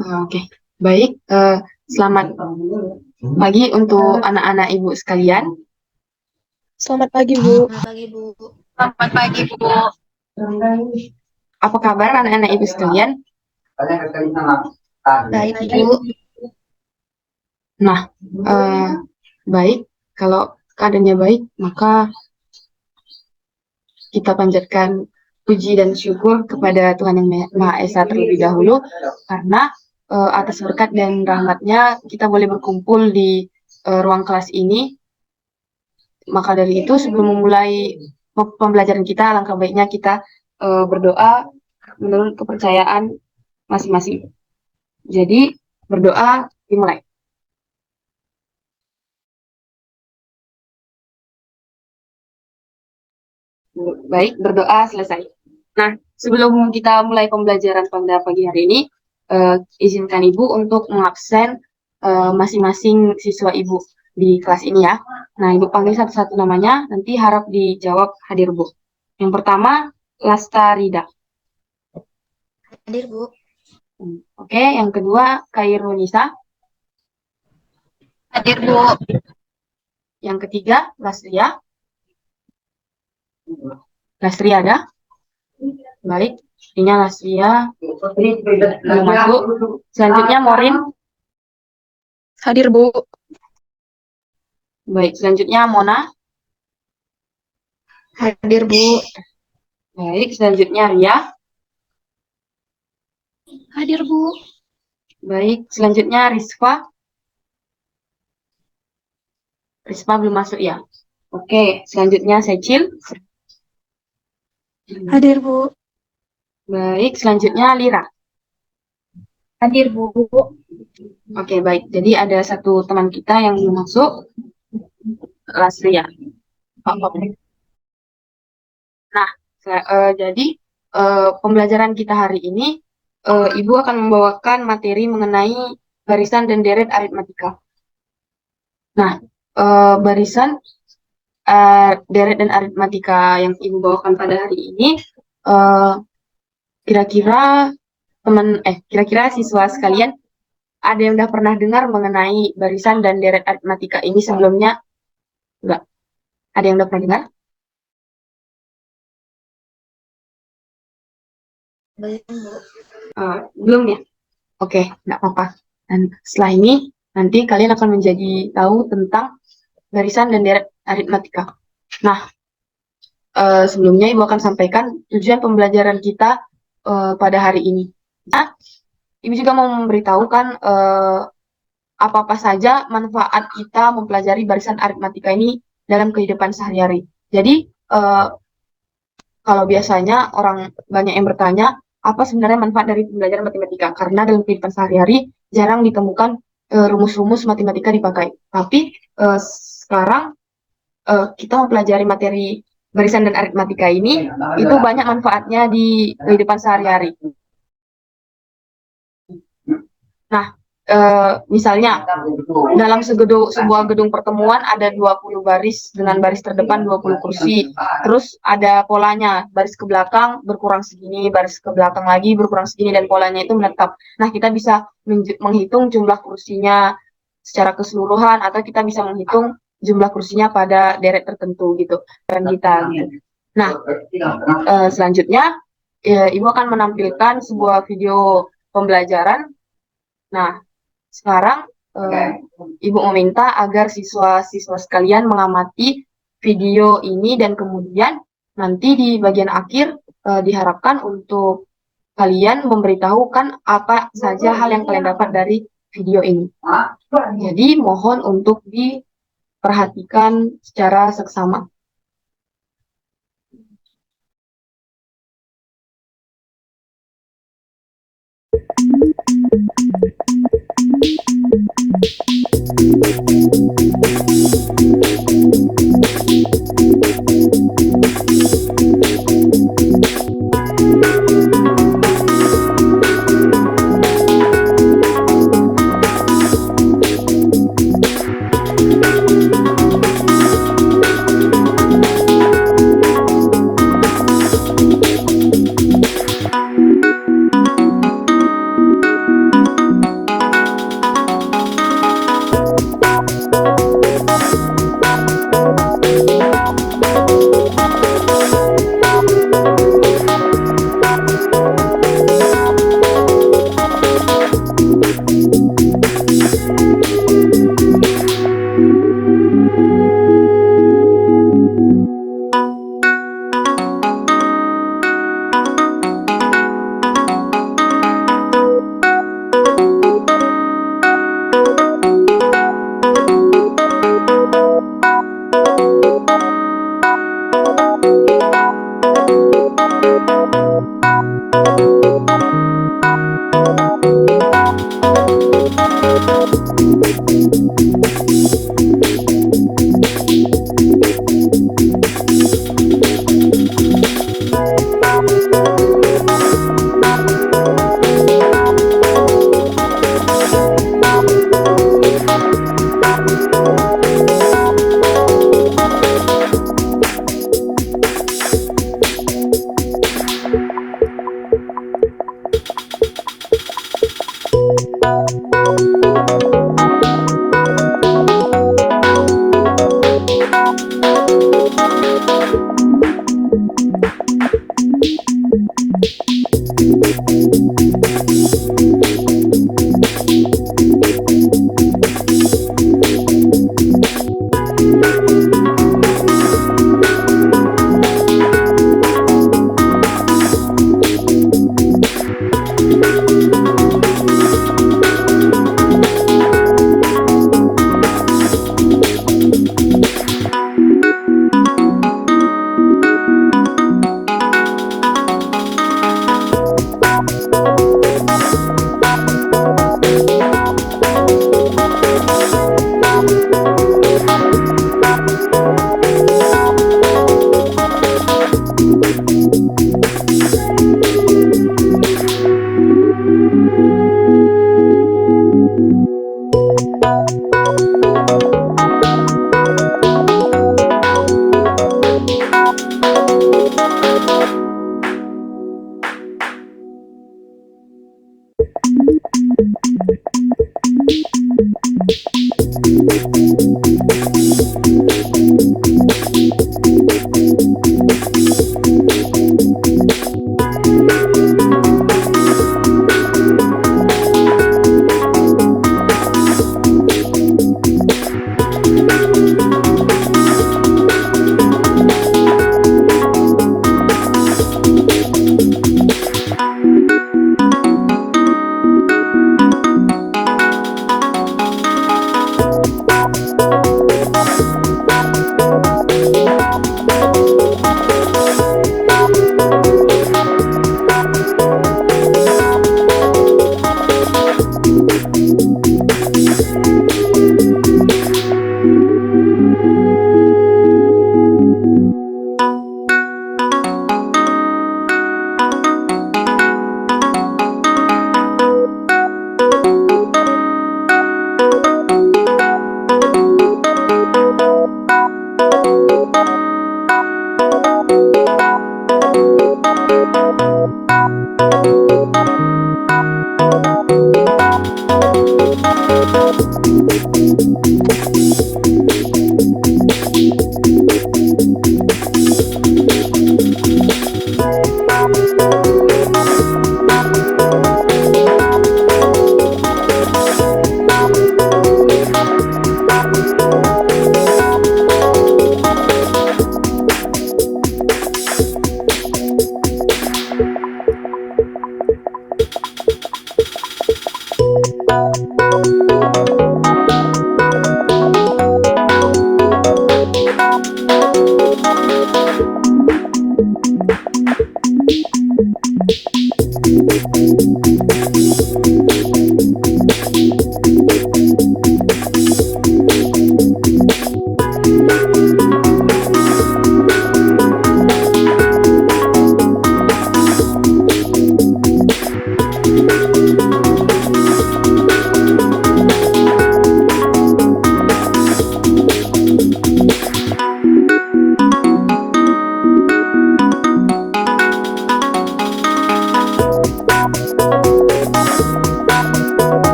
Oke, baik. Selamat pagi untuk anak-anak ibu sekalian. Selamat pagi, Bu. Selamat pagi, Bu. Selamat pagi, Bu. Apa kabar anak-anak ibu sekalian? Baik, Bu. Nah, baik. Kalau keadaannya baik, maka kita panjatkan puji dan syukur kepada Tuhan Yang Maha Esa terlebih dahulu, karena atas berkat dan rahmat-Nya kita boleh berkumpul di ruang kelas ini. Maka dari itu, sebelum memulai pembelajaran kita, alangkah baiknya kita berdoa menurut kepercayaan masing-masing. Jadi, berdoa dimulai. Baik, berdoa selesai. Nah, sebelum kita mulai pembelajaran pada pagi hari ini, izinkan Ibu untuk mengabsen masing-masing siswa Ibu di kelas ini ya. Nah, Ibu panggil satu-satu namanya, nanti harap dijawab hadir, Bu. Yang pertama, Lastarida. Hadir, Bu. Oke, yang kedua, Kairunisa. Hadir, Bu. Yang ketiga, Lasria. Lasria ada? Baik, artinya Lasria belum masuk. Selanjutnya, Morin. Hadir, Bu. Baik, selanjutnya Mona. Hadir, Bu. Baik, selanjutnya Ria. Hadir, Bu. Baik, selanjutnya Risva. Risva belum masuk ya. Oke, selanjutnya Secil. Hadir, Bu. Baik, selanjutnya Lira. Hadir, Bu. Oke, baik. Jadi ada satu teman kita yang belum masuk, Lasria. Nah, jadi pembelajaran kita hari ini, Ibu akan membawakan materi mengenai barisan dan deret aritmatika. Nah, barisan, deret dan aritmatika yang Ibu bawakan pada hari ini, kira-kira siswa sekalian ada yang udah pernah dengar mengenai barisan dan deret aritmatika ini sebelumnya? Enggak? Ada yang udah pernah dengar? Belum, Bu. Belum ya? Oke, nggak apa-apa. Dan setelah ini, nanti kalian akan menjadi tahu tentang barisan dan deret aritmatika. Nah, sebelumnya Ibu akan sampaikan tujuan pembelajaran kita pada hari ini. Nah, Ibu juga mau memberitahukan apa-apa saja manfaat kita mempelajari barisan aritmatika ini dalam kehidupan sehari-hari. Jadi, kalau biasanya orang banyak yang bertanya, apa sebenarnya manfaat dari pembelajaran matematika? Karena dalam kehidupan sehari-hari jarang ditemukan rumus-rumus matematika dipakai. Tapi sekarang kita mempelajari materi barisan dan aritmatika ini, itu banyak manfaatnya di kehidupan sehari-hari. Nah, misalnya dalam sebuah gedung pertemuan ada 20 baris dengan baris terdepan 20 kursi. Terus ada polanya, baris ke belakang berkurang segini, baris ke belakang lagi berkurang segini, dan polanya itu menetap. Nah, kita bisa menghitung jumlah kursinya secara keseluruhan, atau kita bisa menghitung jumlah kursinya pada deret tertentu gitu. Dan kita gitu. Nah, selanjutnya Ibu akan menampilkan sebuah video pembelajaran. Nah, sekarang Ibu meminta agar siswa-siswa sekalian mengamati video ini, dan kemudian nanti di bagian akhir diharapkan untuk kalian memberitahukan apa saja hal yang kalian dapat dari video ini. Jadi mohon untuk diperhatikan secara seksama.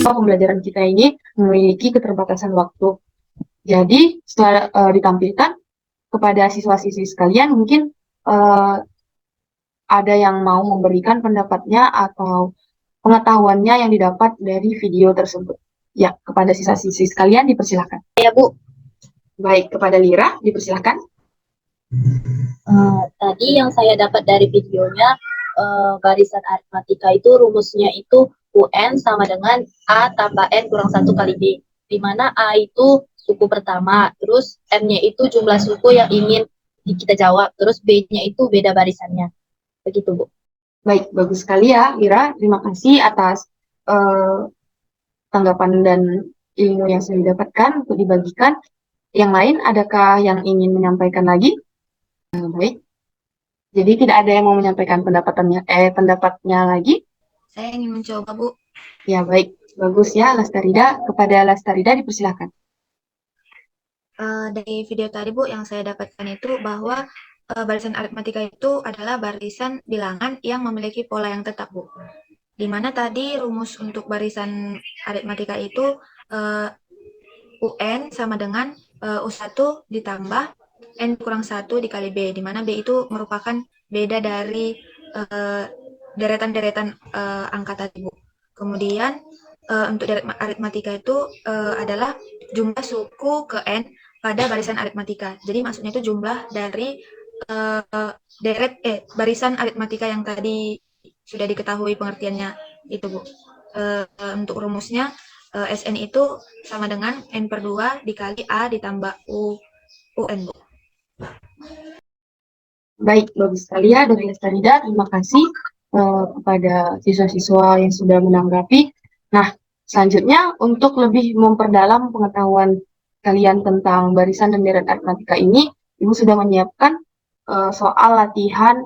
Pembelajaran kita ini memiliki keterbatasan waktu. Jadi setelah ditampilkan kepada siswa-siswi sekalian, mungkin ada yang mau memberikan pendapatnya atau pengetahuannya yang didapat dari video tersebut. Ya, kepada siswa-siswi sekalian dipersilahkan. Ya, Bu. Baik, kepada Lira dipersilahkan. Tadi yang saya dapat dari videonya, barisan aritmatika itu rumusnya itu UN sama dengan A tambah N kurang 1 kali B. Di mana A itu suku pertama, terus M-nya itu jumlah suku yang ingin kita jawab, terus B-nya itu beda barisannya. Begitu, Bu. Baik, bagus sekali ya, Ira. Terima kasih atas eh, tanggapan dan ilmu yang sudah didapatkan untuk dibagikan. Yang lain, adakah yang ingin menyampaikan lagi? Baik, jadi tidak ada yang mau menyampaikan pendapatnya lagi. Saya ingin mencoba, Bu. Ya, baik. Bagus ya, Lastarida. Kepada Lastarida dipersilakan. Dari video tadi, Bu, yang saya dapatkan itu bahwa barisan aritmatika itu adalah barisan bilangan yang memiliki pola yang tetap, Bu. Di mana tadi rumus untuk barisan aritmatika itu UN sama dengan U1 ditambah N kurang 1 dikali B, di mana B itu merupakan beda dari deretan-deretan angka tadi, Bu. Kemudian untuk aritmatika itu adalah jumlah suku ke N pada barisan aritmatika. Jadi maksudnya itu jumlah dari barisan aritmatika yang tadi sudah diketahui pengertiannya itu, Bu. Untuk rumusnya SN itu sama dengan N per 2 dikali A ditambah UN, Bu. Baik, bagus sekali ya dari Lastarida. Terima kasih kepada siswa-siswa yang sudah menanggapi. Nah, selanjutnya untuk lebih memperdalam pengetahuan kalian tentang barisan dan deret aritmatika ini, Ibu sudah menyiapkan soal latihan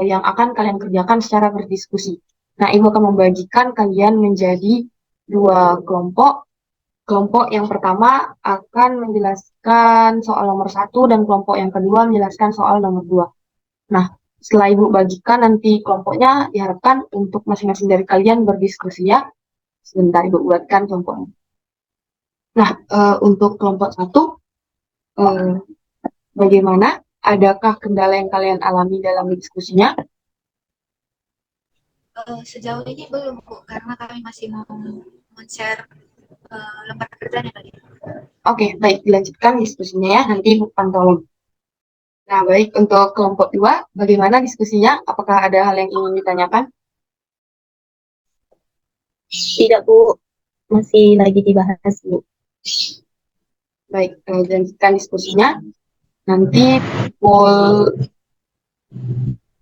yang akan kalian kerjakan secara berdiskusi. Nah, Ibu akan membagikan kalian menjadi dua kelompok. Kelompok yang pertama akan menjelaskan soal nomor 1 dan kelompok yang kedua menjelaskan soal nomor 2. Nah, setelah Ibu bagikan nanti kelompoknya diharapkan untuk masing-masing dari kalian berdiskusi ya. Sebentar Ibu buatkan kelompoknya. Nah, untuk kelompok 1, bagaimana? Adakah kendala yang kalian alami dalam diskusinya? Sejauh ini belum, Bu, karena kami masih mau men-share lembar kerjanya tadi. Oke, baik, dilanjutkan diskusinya ya. Nanti Ibu pantau lagi. Nah, baik, untuk kelompok 2, bagaimana diskusinya? Apakah ada hal yang ingin ditanyakan? Tidak, Bu. Masih lagi dibahas, Bu. Baik, dilanjutkan diskusinya. Nanti pukul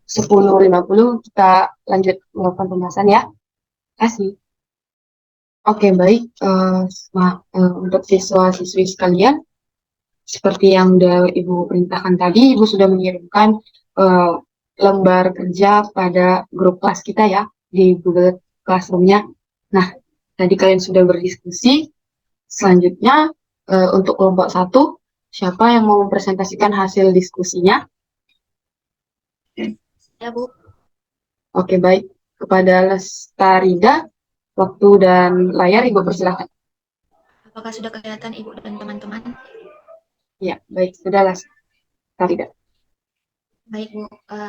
10.50 kita lanjut melakukan pembahasan ya. Terima kasih. Oke, baik. Untuk siswa-siswi sekalian, seperti yang sudah Ibu perintahkan tadi, Ibu sudah mengirimkan lembar kerja pada grup kelas kita ya, di Google Classroom-nya. Nah, tadi kalian sudah berdiskusi. Selanjutnya, untuk kelompok 1, siapa yang mau mempresentasikan hasil diskusinya? Ya, Bu. Oke, baik. Kepada Lestarida, waktu dan layar Ibu persilakan. Apakah sudah kelihatan Ibu dan teman-teman? Ya, baik. Sudah Lestarida. Baik, Bu.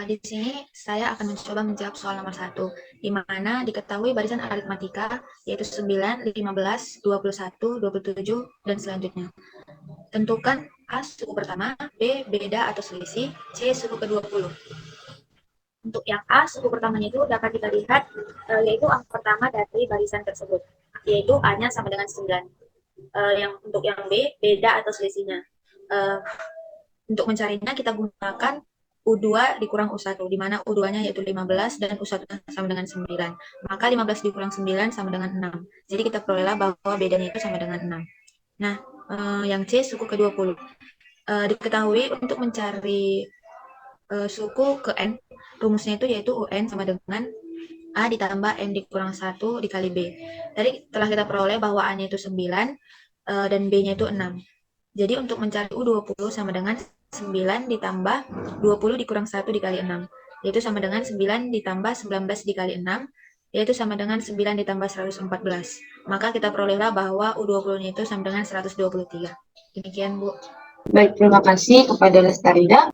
Di sini saya akan mencoba menjawab soal nomor 1, di mana diketahui barisan aritmatika, yaitu 9, 15, 21, 27, dan selanjutnya. Tentukan A suku pertama, B beda atau selisih, C suku ke-20. Untuk yang A, suku pertamanya itu dapat kita lihat, yaitu angka pertama dari barisan tersebut, yaitu A-nya sama dengan 9. Untuk yang B, beda atau selisihnya. Untuk mencarinya kita gunakan U2 dikurang U1, di mana U2-nya yaitu 15 dan U1 sama dengan 9. Maka 15 dikurang 9 sama dengan 6. Jadi kita perolehlah bahwa bedanya itu sama dengan 6. Nah, yang C suku ke-20. Diketahui untuk mencari suku ke N, rumusnya itu yaitu UN sama dengan A ditambah M dikurang 1 dikali B. Tadi telah kita peroleh bahwa A-nya itu 9 dan B-nya itu 6. Jadi untuk mencari U20 sama dengan 9 ditambah 20 dikurang 1 dikali 6, yaitu sama dengan 9 ditambah 19 dikali 6, yaitu sama dengan 9 ditambah 114. Maka kita perolehlah bahwa U20-nya itu sama dengan 123. Demikian, Bu. Baik, terima kasih kepada Lestarida.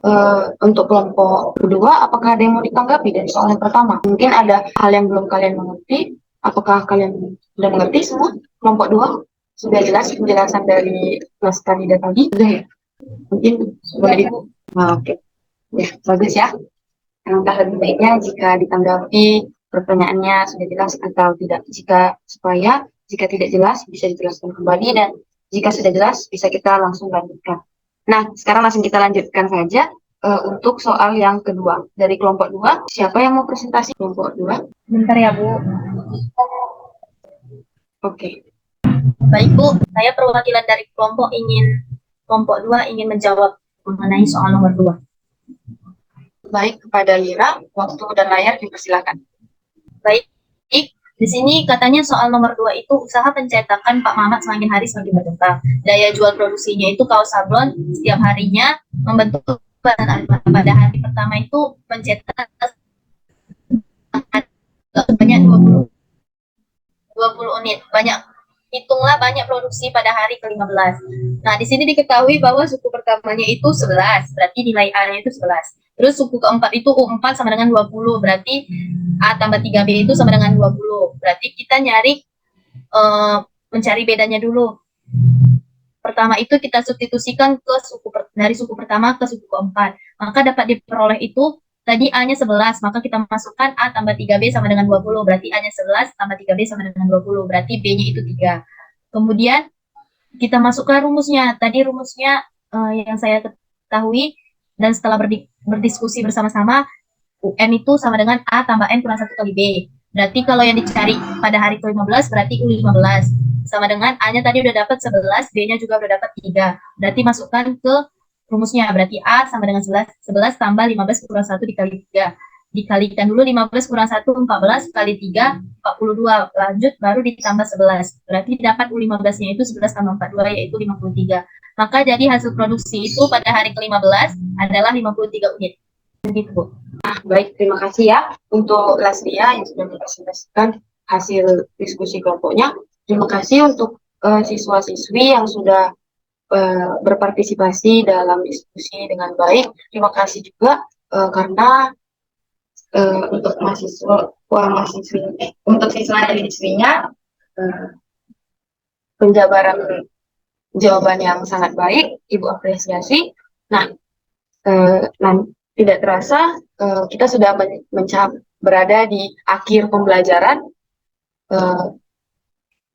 Untuk kelompok kedua, apakah ada yang mau ditanggapi dari soal yang pertama? Mungkin ada hal yang belum kalian mengerti. Apakah kalian sudah mengerti semua? Kelompok 2 sudah jelas penjelasan dari Lestarida tadi? Sudah ya? Mungkin boleh di... Oke. Ya, bagus ya. Alangkah lebih baiknya jika ditanggapi pertanyaannya sudah jelas atau tidak. Jika tidak jelas bisa dijelaskan kembali, dan Jika sudah jelas, bisa kita langsung lanjutkan. Nah, sekarang langsung kita lanjutkan saja untuk soal yang kedua. Dari kelompok 2, siapa yang mau presentasi kelompok 2? Bentar ya, Bu. Oke. Baik, Bu. Saya perwakilan dari kelompok 2 ingin menjawab mengenai soal nomor 2. Baik, kepada Lira, waktu dan layar dipersilakan. Baik. Di sini katanya soal nomor 2 itu usaha pencetakan Pak Mamat semakin hari semakin berkembang. Daya jual produksinya itu kaos sablon setiap harinya membentuk pada hari pertama itu mencetak banyak 20 unit. Hitunglah banyak produksi pada hari ke-15. Nah, di sini diketahui bahwa suku pertamanya itu 11, berarti nilai A-nya itu 11. Terus suku keempat itu U4 sama dengan 20, berarti A tambah 3B itu sama dengan 20. Berarti kita mencari bedanya dulu. Pertama itu kita substitusikan ke dari suku pertama ke suku keempat. Maka dapat diperoleh itu tadi A-nya 11, maka kita masukkan A tambah 3B sama dengan 20. Berarti A-nya 11 tambah 3B sama dengan 20. Berarti B-nya itu 3. Kemudian kita masukkan rumusnya. Tadi rumusnya yang saya ketahui dan setelah berdiskusi bersama-sama, UN itu sama dengan A tambah N kurang 1 kali B. Berarti kalau yang dicari pada hari ke-15 berarti U15. Sama dengan A-nya tadi udah dapat 11, B-nya juga udah dapat 3. Berarti masukkan ke rumusnya. Berarti A sama dengan 11. 11 tambah 15 kurang 1 dikali 3. Dikalikan dulu 15 kurang 1, 14 kali 3, 42. Lanjut baru ditambah 11. Berarti dapat U15-nya itu 11 tambah 42 yaitu 53. Maka jadi hasil produksi itu pada hari ke-15 adalah 53 unit. Begitu. Nah, baik, terima kasih ya untuk Laslia yang sudah mempresentasikan hasil diskusi kelompoknya. Terima kasih untuk siswa-siswi yang sudah berpartisipasi dalam diskusi dengan baik. Terima kasih juga karena untuk untuk siswa dan siswinya penjabaran jawaban yang sangat baik, Ibu apresiasi. Nah, tidak terasa kita sudah berada di akhir pembelajaran.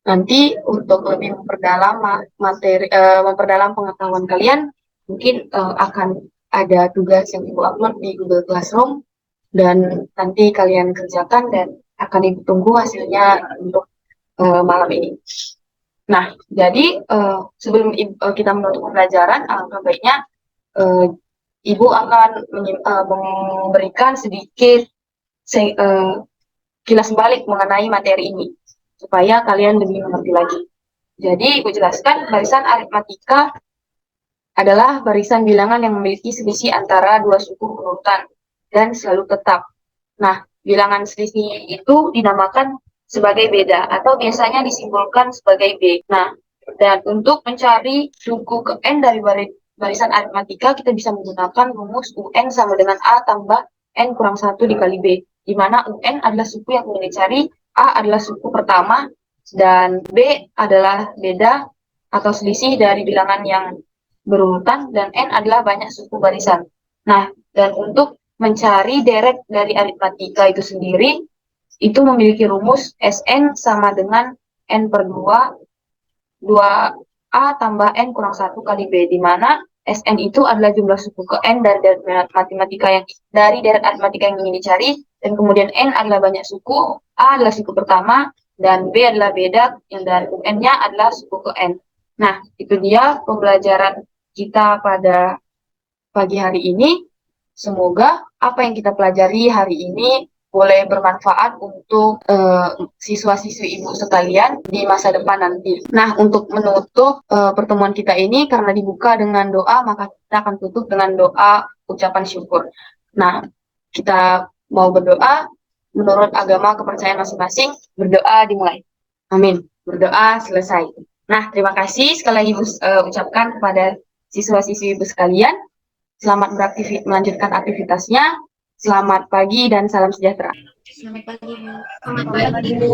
Nanti untuk lebih memperdalam memperdalam pengetahuan kalian, mungkin akan ada tugas yang Ibu upload di Google Classroom dan nanti kalian kerjakan dan akan Ibu tunggu hasilnya untuk malam ini. Nah, jadi sebelum kita menutup pembelajaran, alangkah baiknya Ibu akan memberikan sedikit kilas balik mengenai materi ini, supaya kalian lebih mengerti lagi. Jadi, Ibu jelaskan, barisan aritmatika adalah barisan bilangan yang memiliki selisih antara dua suku urutan dan selalu tetap. Nah, bilangan selisih itu dinamakan sebagai beda atau biasanya disimbolkan sebagai B. Nah, dan untuk mencari suku ke N dari barisan aritmatika, kita bisa menggunakan rumus UN sama dengan A tambah N kurang 1 dikali B, di mana UN adalah suku yang ingin dicari, A adalah suku pertama, dan B adalah beda atau selisih dari bilangan yang berurutan, dan N adalah banyak suku barisan. Nah, dan untuk mencari deret dari aritmatika itu sendiri, itu memiliki rumus SN sama dengan N per 2, 2A tambah N kurang 1 kali B, di mana SN itu adalah jumlah suku ke N dari deret aritmatika yang ingin dicari, dan kemudian N adalah banyak suku, A adalah suku pertama, dan B adalah beda, dan UN-nya adalah suku ke N. Nah, itu dia pembelajaran kita pada pagi hari ini. Semoga apa yang kita pelajari hari ini boleh bermanfaat untuk siswa-siswi Ibu sekalian di masa depan nanti. Nah, untuk menutup pertemuan kita ini, karena dibuka dengan doa, maka kita akan tutup dengan doa ucapan syukur. Nah, kita mau berdoa menurut agama kepercayaan masing-masing. Berdoa dimulai. Amin. Berdoa selesai. Nah, terima kasih sekali lagi Ibu ucapkan kepada siswa-siswi Ibu sekalian. Selamat melanjutkan aktivitasnya. Selamat pagi dan salam sejahtera. Selamat pagi, Bu. Selamat pagi, Bu.